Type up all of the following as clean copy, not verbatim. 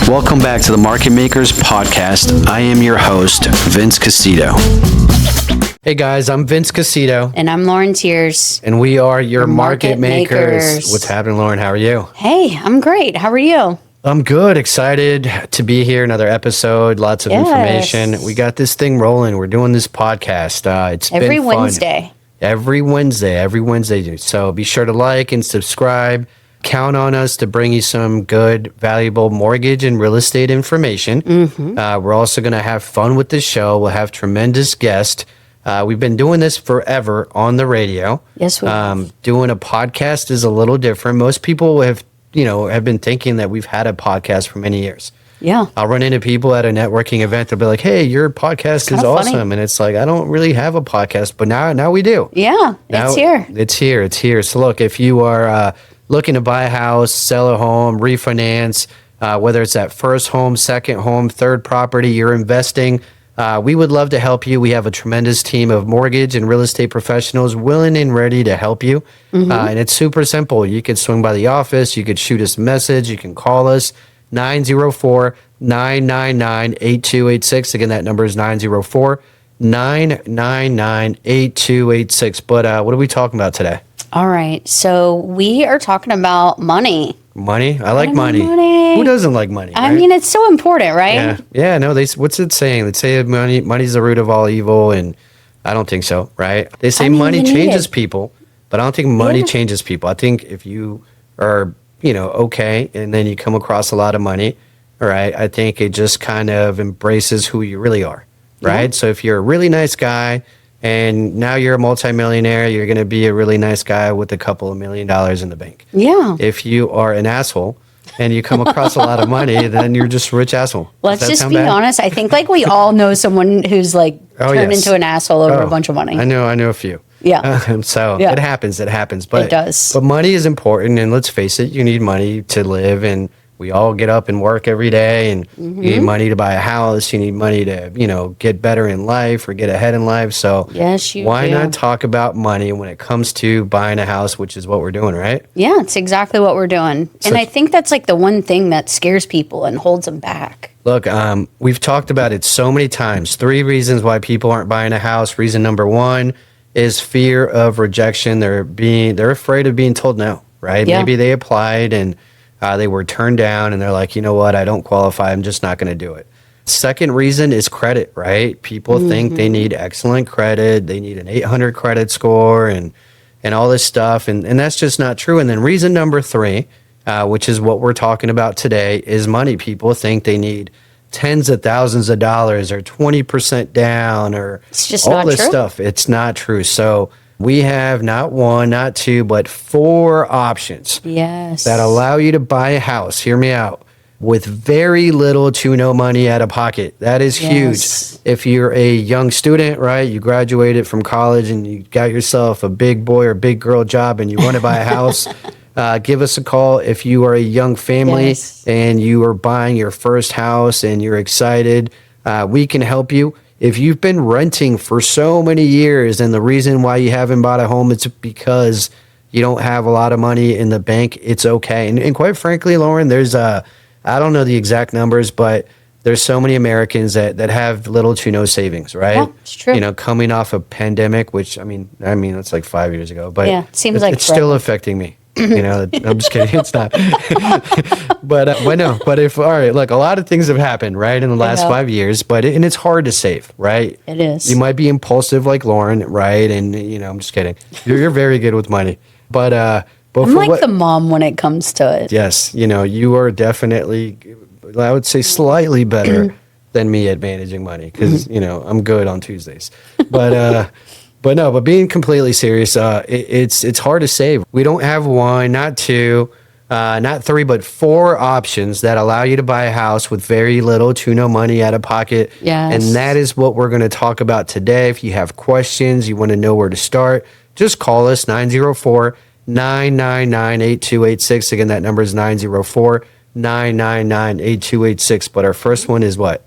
Welcome back to the Market Makers Podcast. I am your host, Vince Casito. Hey guys, I'm Vince Casito. And I'm Lauren Tiers. And we are your Market Makers. What's happening, Lauren? How are you? Hey, I'm great. How are you? I'm good. Excited to be here. Another episode. Lots of information. We got this thing rolling. We're doing this podcast. It's every been fun. Wednesday. Every Wednesday. So be sure to like and subscribe. Count on us to bring you some good, valuable mortgage and real estate information. We're also going to have fun with this show. We'll have tremendous guests. We've been doing this forever on the radio. Yes, we have. Doing a podcast is a little different. Most people have been thinking that we've had a podcast for many years. Yeah. I'll run into people at a networking event. They'll be like, hey, your podcast is awesome. Funny. And it's like, I don't really have a podcast, but now we do. Yeah, it's here. It's here. So look, if you are looking to buy a house, sell a home, refinance, whether it's that first home, second home, third property, you're investing, we would love to help you. We have a tremendous team of mortgage and real estate professionals willing and ready to help you. And it's super simple. You could swing by the office. You could shoot us a message. You can call us 904-999-8286. Again, that number is 904-999-8286. But what are we talking about today? All right. So we are talking about money. Money? I like money. Who doesn't like money? I mean, it's so important, right? Yeah. Yeah. No, what's it saying? They say money's the root of all evil, and I don't think so, right? They say money changes people, but I don't think money changes people. I think if you are, okay, and then you come across a lot of money, all right, I think it just kind of embraces who you really are, right? Yeah. So if you're a really nice guy, and now you're a multimillionaire, you're going to be a really nice guy with a couple of $1 million in the bank. Yeah. If you are an asshole and you come across a lot of money, then you're just a rich asshole. Let's just be honest. I think we all know someone who's turned into an asshole over a bunch of money. I know a few. Yeah. It happens. But, it does. But money is important. And let's face it, you need money to live. And we all get up and work every day, and you need money to buy a house. You need money to, get better in life or get ahead in life. So why not talk about money when it comes to buying a house, which is what we're doing, right? Yeah, it's exactly what we're doing. And I think that's the one thing that scares people and holds them back. Look, we've talked about it so many times. 3 reasons why people aren't buying a house. Reason number 1 is fear of rejection. They're afraid of being told no, right? Yeah. Maybe they applied and they were turned down, and they're like, you know what, I don't qualify. I'm just not going to do it. Second reason is credit, right? People think they need excellent credit. They need an 800 credit score and all this stuff. And that's just not true. And then reason number 3, which is what we're talking about today, is money. People think they need tens of thousands of dollars or 20% down or it's just all this stuff. It's not true. So we have not 1, not 2, but 4 options that allow you to buy a house. Hear me out. With very little to no money out of pocket. That is huge. If you're a young student, right, you graduated from college and you got yourself a big boy or big girl job and you want to buy a house, give us a call. If you are a young family and you are buying your first house and you're excited, we can help you. If you've been renting for so many years and the reason why you haven't bought a home is because you don't have a lot of money in the bank, it's okay. And quite frankly, Lauren, there's I don't know the exact numbers, but there's so many Americans that have little to no savings, right? Yeah, it's true. Coming off a pandemic, which I mean, it's like 5 years ago, but it seems like it's still affecting me. I'm just kidding. It's not. But if, all right, look, a lot of things have happened, right, in the last 5 years, and it's hard to save, right? It is. You might be impulsive like Lauren, right? And, I'm just kidding. You're very good with money. But I'm like the mom when it comes to it. Yes. You are definitely, I would say, slightly better than me at managing money because, I'm good on Tuesdays. But But being completely serious, it's hard to save. We don't have 1, not 2, not 3, but 4 options that allow you to buy a house with very little to no money out of pocket. Yes. And that is what we're going to talk about today. If you have questions, you want to know where to start, just call us 904-999-8286. Again, that number is 904-999-8286. But our first one is what?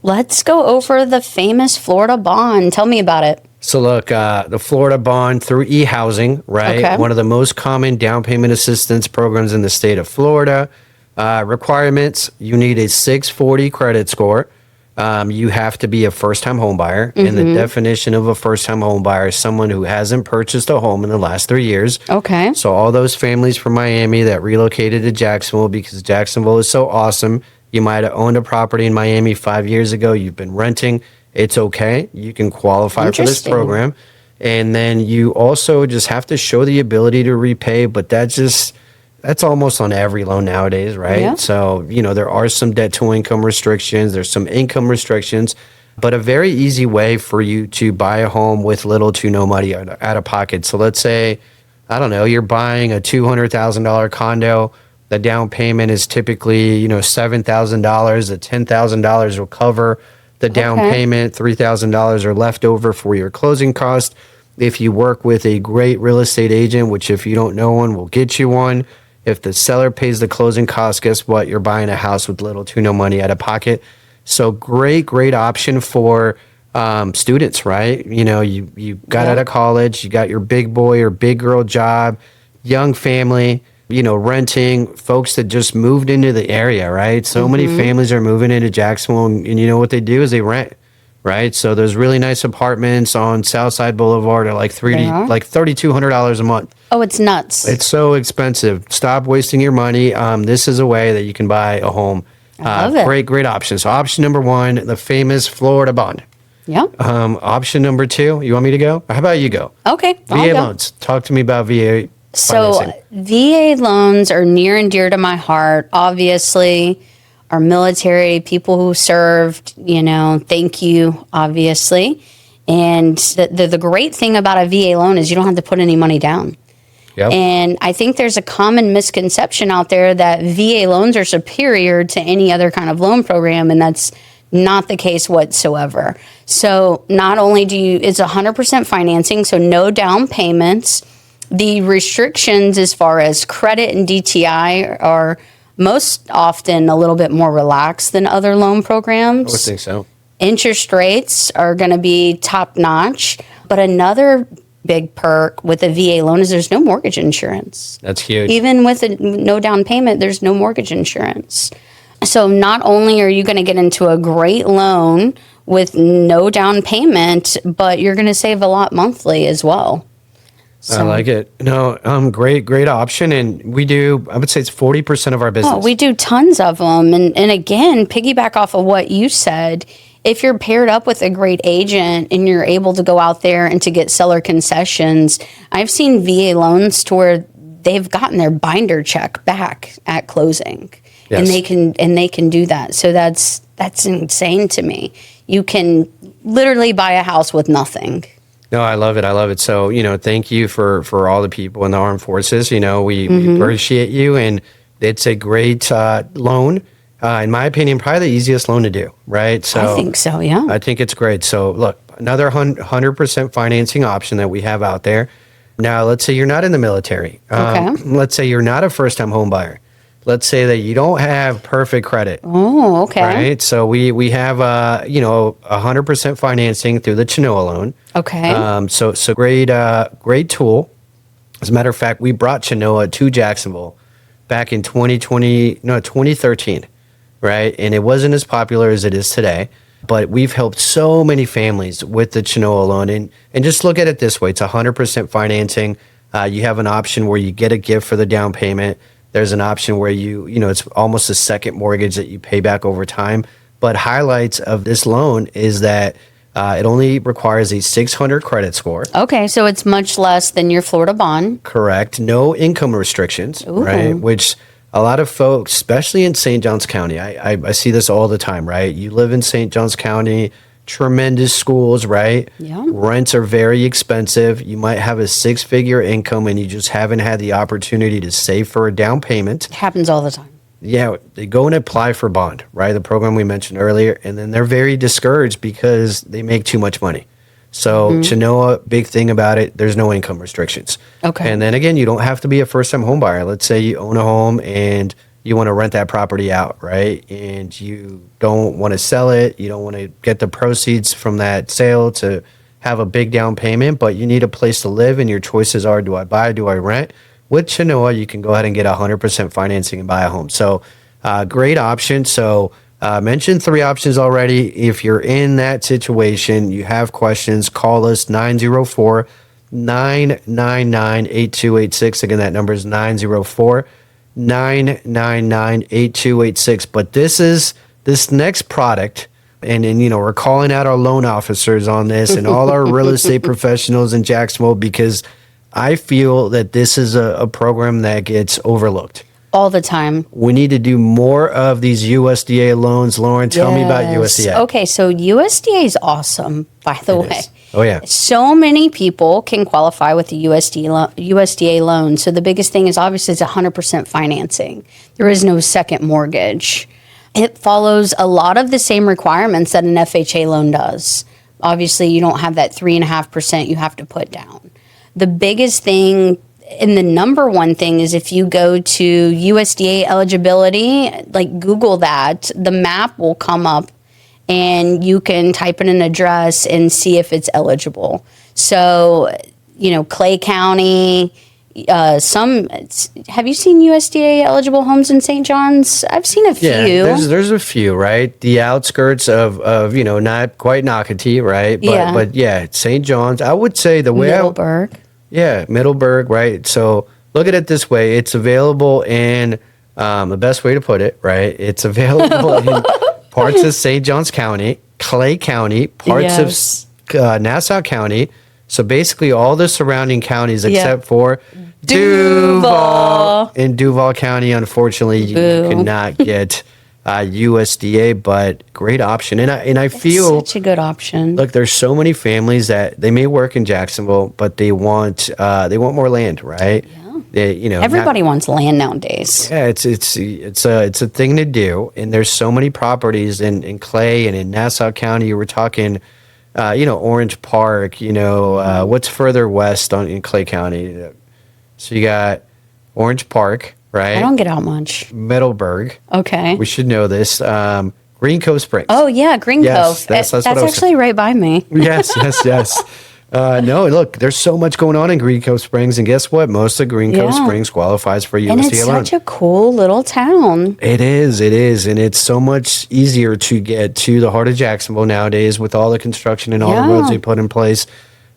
Let's go over the famous Florida bond. Tell me about it. So look, the Florida bond through eHousing, right? Okay. One of the most common down payment assistance programs in the state of Florida. Requirements, you need a 640 credit score. You have to be a first-time home buyer. And the definition of a first-time home buyer is someone who hasn't purchased a home in the last 3 years. Okay. So all those families from Miami that relocated to Jacksonville because Jacksonville is so awesome, you might have owned a property in Miami 5 years ago. You've been renting. It's okay. You can qualify for this program. And then you also just have to show the ability to repay, but that's almost on every loan nowadays, right? Yeah. So, there are some debt to income restrictions. There's some income restrictions, but a very easy way for you to buy a home with little to no money out of pocket. So let's say, I don't know, you're buying a $200,000 condo. The down payment is typically, $7,000. The $10,000 will cover the down payment. $3,000 are left over for your closing cost. If you work with a great real estate agent, which if you don't know one, we'll get you one. If the seller pays the closing costs, guess what? You're buying a house with little to no money out of pocket. So great option for students, right? You got out of college, you got your big boy or big girl job, young family, renting, folks that just moved into the area, right? So many families are moving into Jacksonville, and you know what they do is they rent, right? So there's really nice apartments on Southside Boulevard at like $3,200 a month. Oh, it's nuts. It's so expensive. Stop wasting your money. This is a way that you can buy a home. I love it. Great option. So option number one, the famous Florida bond. Yep. Option number two, you want me to go? How about you go? Okay. VA loans. Talk to me about VA financing. So VA loans are near and dear to my heart. Obviously, our military, people who served, thank you, obviously. And the great thing about a VA loan is you don't have to put any money down. Yep. And I think there's a common misconception out there that VA loans are superior to any other kind of loan program, and that's not the case whatsoever. So not only it's 100% financing, so no down payments. The restrictions as far as credit and DTI are most often a little bit more relaxed than other loan programs. I would think so. Interest rates are going to be top notch. But another big perk with a VA loan is there's no mortgage insurance. That's huge. Even with no down payment, there's no mortgage insurance. So not only are you going to get into a great loan with no down payment, but you're going to save a lot monthly as well. So, I like it. No, great option. And we do, I would say it's 40% of our business. Oh, we do tons of them. And again, piggyback off of what you said, if you're paired up with a great agent and you're able to go out there and to get seller concessions, I've seen VA loans to where they've gotten their binder check back at closing. Yes. And they can do that. So that's insane to me. You can literally buy a house with nothing. No, I love it. So, thank you for all the people in the armed forces. We appreciate you, and it's a great loan. In my opinion, probably the easiest loan to do, right? So I think so, yeah. I think it's great. So look, another 100% financing option that we have out there. Now, let's say you're not in the military. Okay. Let's say you're not a first-time home buyer. Let's say that you don't have perfect credit. Oh, okay. Right. So we have 100% financing through the Chenoa loan. Okay. So great tool. As a matter of fact, we brought Chenoa to Jacksonville back in 2013, right? And it wasn't as popular as it is today. But we've helped so many families with the Chenoa loan. And just look at it this way. It's 100% financing. You have an option where you get a gift for the down payment. There's an option where it's almost a second mortgage that you pay back over time. But highlights of this loan is that it only requires a 600 credit score. Okay, so it's much less than your Florida bond. Correct. No income restrictions, Ooh. Right? Which a lot of folks, especially in St. Johns County, I see this all the time, right? You live in St. Johns County, tremendous schools, right? Yeah. Rents are very expensive. You might have a 6-figure income and you just haven't had the opportunity to save for a down payment. It happens all the time. Yeah, they go and apply for bond, right? The program we mentioned earlier, and then they're very discouraged because they make too much money. So Chenoa, big thing about it, there's no income restrictions. Okay. And then again, you don't have to be a first-time home buyer. Let's say you own a home and you want to rent that property out, right? And you don't want to sell it. You don't want to get the proceeds from that sale to have a big down payment, but you need a place to live, and your choices are, do I buy, do I rent? With Chenoa, you can go ahead and get 100% financing and buy a home. So Great option. So mentioned 3 options already. If you're in that situation, you have questions, call us 904-999-8286. Again, that number is 904-999-8286. But this next product, and we're calling out our loan officers on this and all our real estate professionals in Jacksonville, because I feel that this is a program that gets overlooked all the time. We need to do more of these USDA loans. Lauren, tell me about USDA. Okay, so USDA is awesome, by the way. Oh, yeah. So many people can qualify with the USDA loan. So the biggest thing is obviously it's 100% financing. There is no second mortgage. It follows a lot of the same requirements that an FHA loan does. Obviously, you don't have that 3.5% you have to put down. The biggest thing and the number one thing is if you go to USDA eligibility, like Google that, the map will come up and you can type in an address and see if it's eligible. So, Clay County, have you seen USDA eligible homes in St. John's? I've seen a few. Yeah, there's a few, right? The outskirts of not quite Nocatee, right? But St. John's, I would say the way Middleburg. Middleburg, right? So look at it this way. It's available in, the best way to put it, right? It's available in parts of St. Johns County, Clay County, parts of Nassau County. So basically all the surrounding counties except for Duval. In Duval County, unfortunately, you cannot get USDA, but great option. And I feel such a good option. Look, there's so many families that they may work in Jacksonville, but they want more land, right? Yeah. Everybody wants land nowadays. Yeah, it's a thing to do, and there's so many properties in Clay and in Nassau County. We're talking, Orange Park. What's further west in Clay County? So you got Orange Park. Right. I don't get out much. Middleburg. Okay. We should know this. Green Cove Springs. Oh, yeah, Green Cove. That's actually right by me. Yes. No, look, there's so much going on in Green Cove Springs, and guess what? Most of Green Cove Springs qualifies for USDA loan. And it's such a cool little town. It is, and it's so much easier to get to the heart of Jacksonville nowadays with all the construction and all the roads they put in place.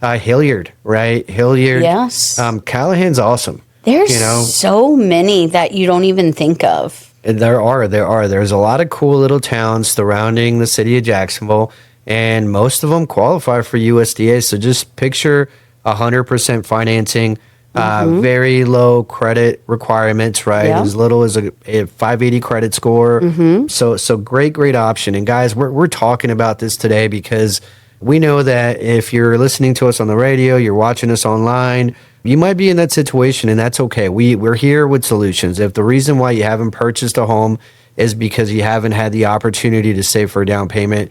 Hilliard, right? Hilliard. Yes. Callahan's awesome. There's so many that you don't even think of. And there are. There's a lot of cool little towns surrounding the city of Jacksonville, and most of them qualify for USDA. So just picture 100% financing, very low credit requirements, right? Yeah. As little as a 580 credit score. So great option. And guys, we're talking about this today because we know that if you're listening to us on the radio, you're watching us online, you might be in that situation, and that's okay. We're here with solutions. If the reason why you haven't purchased a home is because you haven't had the opportunity to save for a down payment,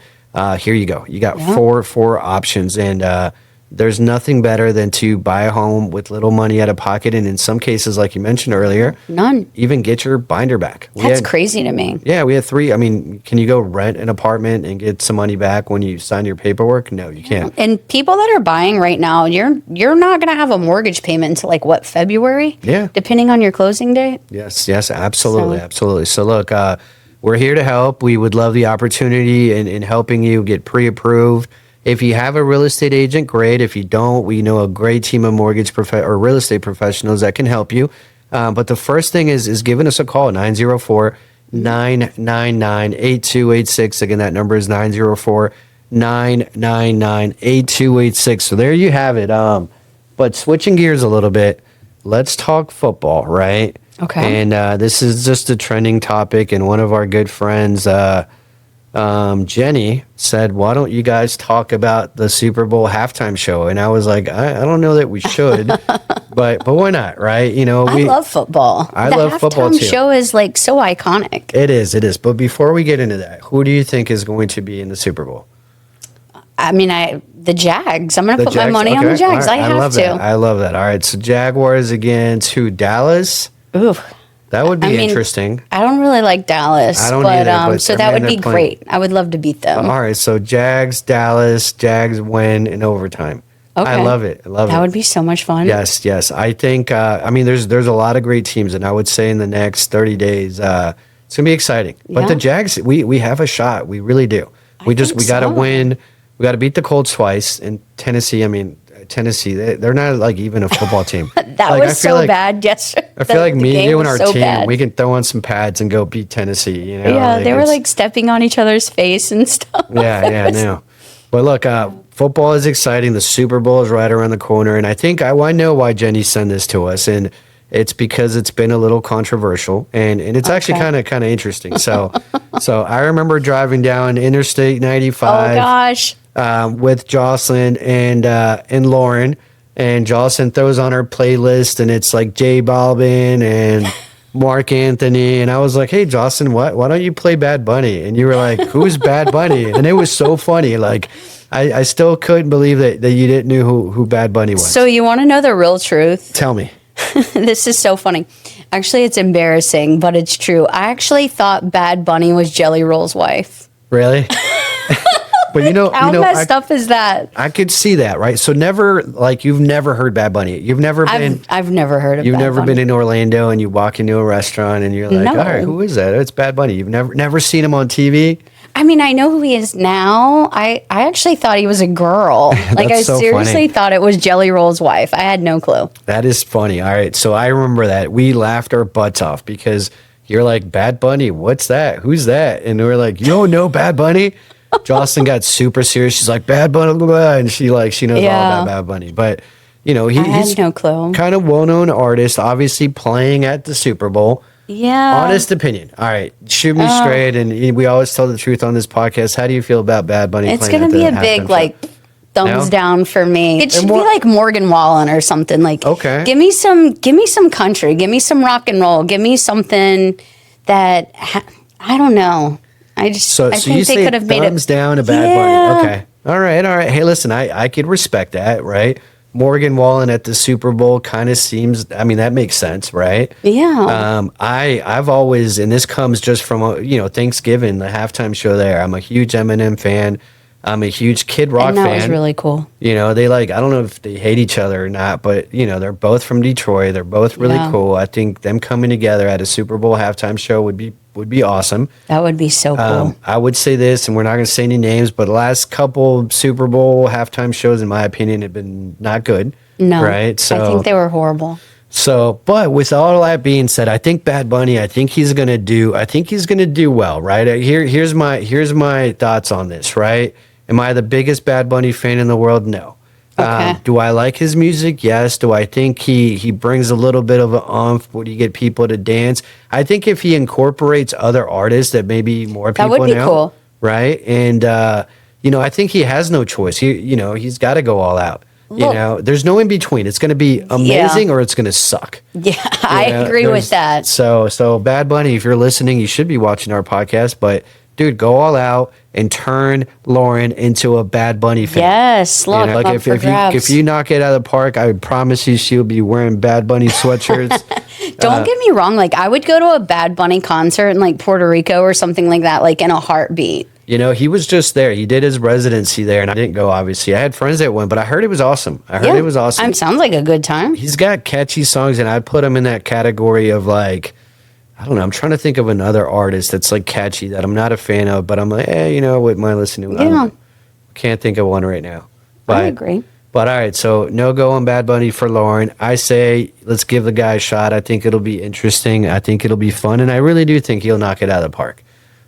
here you go. You got four options, and there's nothing better than to buy a home with little money out of pocket, and in some cases, like you mentioned earlier, none. Even get your binder back. That's crazy to me. Yeah, we had 3. I mean, can you go rent an apartment and get some money back when you sign your paperwork? No, you can't. And people that are buying right now, you're not going to have a mortgage payment until February? Yeah. Depending on your closing date? Yes, absolutely. So look, we're here to help. We would love the opportunity in helping you get pre-approved. If you have a real estate agent, great. If you don't, we know a great team of or real estate professionals that can help you. But the first thing is giving us a call, 904-999-8286. Again, that number is 904-999-8286. So there you have it. But switching gears a little bit, let's talk football, right? Okay. And this is just a trending topic, and one of our good friends, Jenny, said, why don't you guys talk about the Super Bowl halftime show? And I was like, I don't know that we should, but why not, right? I love football. I love football too. The halftime show is so iconic. It is. But before we get into that, who do you think is going to be in the Super Bowl? I mean, the Jags. I'm going to put my money on the Jags. Right. I have to. I love that. All right, so Jaguars against who? Dallas? Ooh. That would be interesting. I don't really like Dallas. I don't either. So that would be great. I would love to beat them. All right, so Dallas, Jags win in overtime. Okay. I love it. That would be so much fun. Yes. I think, there's a lot of great teams, and I would say in the next 30 days, It's gonna be exciting. But the Jags, we have a shot. We really do. We got to win. We got to beat the Colts twice. And Tennessee, I mean, Tennessee, they're not like even a football team. That like, was so bad yesterday. I feel like me, you, and our team, we can throw on some pads and go beat Tennessee. You know? Yeah, like they were like stepping on each other's face and stuff. Yeah, I know. But look, football is exciting. The Super Bowl is right around the corner, and I think I know why Jenny sent this to us, and it's because it's been a little controversial, and it's actually kind of interesting. So, so I remember driving down Interstate 95. Oh gosh. With Jocelyn and Lauren, and Jocelyn throws on her playlist, and it's like J Balvin and Mark Anthony, and I was like, "Hey, Jocelyn, why don't you play Bad Bunny?" And you were like, "Who's Bad Bunny?" And it was so funny. Like, I still couldn't believe that you didn't know who Bad Bunny was. So you want to know the real truth? Tell me. This is so funny. Actually, it's embarrassing, but it's true. I actually thought Bad Bunny was Jelly Roll's wife. Really? But how messed up is that? I could see that, right? So you've never heard Bad Bunny. You've never been. I've never heard of. You've never been in Orlando, and you walk into a restaurant, and you're like, all right, who is that? It's Bad Bunny. You've never seen him on TV. I mean, I know who he is now. I actually thought he was a girl. Like, I seriously thought it was Jelly Roll's wife. I had no clue. That is funny. All right, so I remember that we laughed our butts off because you're like, Bad Bunny, what's that? Who's that? And we're like, you don't know Bad Bunny? Jocelyn got super serious. She's like, Bad Bunny, blah, blah, and she knows all about Bad Bunny. But, he's no clue. Kind of well-known artist, obviously playing at the Super Bowl. Yeah. Honest opinion. All right, shoot me straight. And we always tell the truth on this podcast. How do you feel about Bad Bunny? It's going to be a big, thumbs down for me. It should be like Morgan Wallen or something. Like, okay, give me some country. Give me some rock and roll. Give me something that I don't know. I think they could have made it thumbs down to Bad Bunny. Okay. All right. Hey, listen, I could respect that, right? Morgan Wallen at the Super Bowl kind of seems, I mean, that makes sense, right? Yeah. I've always, and this comes just from, Thanksgiving, the halftime show there. I'm a huge Eminem fan. I'm a huge Kid Rock fan. That was really cool. They I don't know if they hate each other or not, but, they're both from Detroit. They're both really cool. I think them coming together at a Super Bowl halftime show would be awesome. That would be so cool. I would say this, and we're not going to say any names, but the last couple Super Bowl halftime shows, in my opinion, have been not good. No. Right? So, I think they were horrible. So, but with all that being said, I think Bad Bunny, I think he's going to do well, right? Here's my thoughts on this, right? Am I the biggest Bad Bunny fan in the world? No. Okay. Do I like his music? Yes. Do I think he brings a little bit of an oomph? Would he get people to dance? I think if he incorporates other artists that maybe more people know. That would be cool. Right? And, I think he has no choice. He's got to go all out. Look, there's no in between. It's going to be amazing or it's going to suck. Yeah, I agree with that. So Bad Bunny, if you're listening, you should be watching our podcast, but dude, go all out and turn Lauren into a Bad Bunny fan. Yes, look, if you knock it out of the park, I would promise you she'll be wearing Bad Bunny sweatshirts. Don't get me wrong, I would go to a Bad Bunny concert in Puerto Rico or something like that, in a heartbeat. He was just there. He did his residency there, and I didn't go, obviously. I had friends that went, but I heard it was awesome. It was awesome. Sounds like a good time. He's got catchy songs, and I'd put him in that category of I don't know. I'm trying to think of another artist that's catchy that I'm not a fan of, but I'm I wouldn't mind listening to. Yeah. Can't think of one right now. But, I agree. But all right, so no go on Bad Bunny for Lauren. I say let's give the guy a shot. I think it'll be interesting. I think it'll be fun, and I really do think he'll knock it out of the park.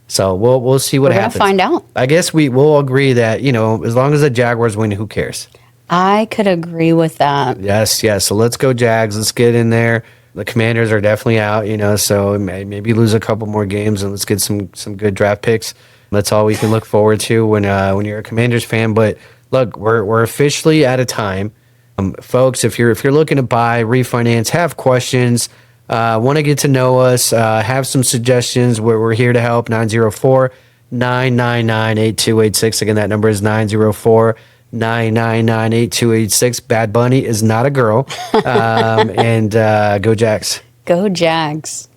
So we'll see what happens. We're gonna find out. I guess we will agree that as long as the Jaguars win, who cares? I could agree with that. Yes. So let's go Jags. Let's get in there. The Commanders are definitely out, so maybe lose a couple more games and let's get some good draft picks. That's all we can look forward to when you're a Commanders fan. But look, we're officially out of time, folks. If you're looking to buy, refinance, have questions, want to get to know us, have some suggestions, we're here to help. 904-999-8286. Again, that number is 904-999-8286. Bad Bunny is not a girl. And go Jags. Go Jags.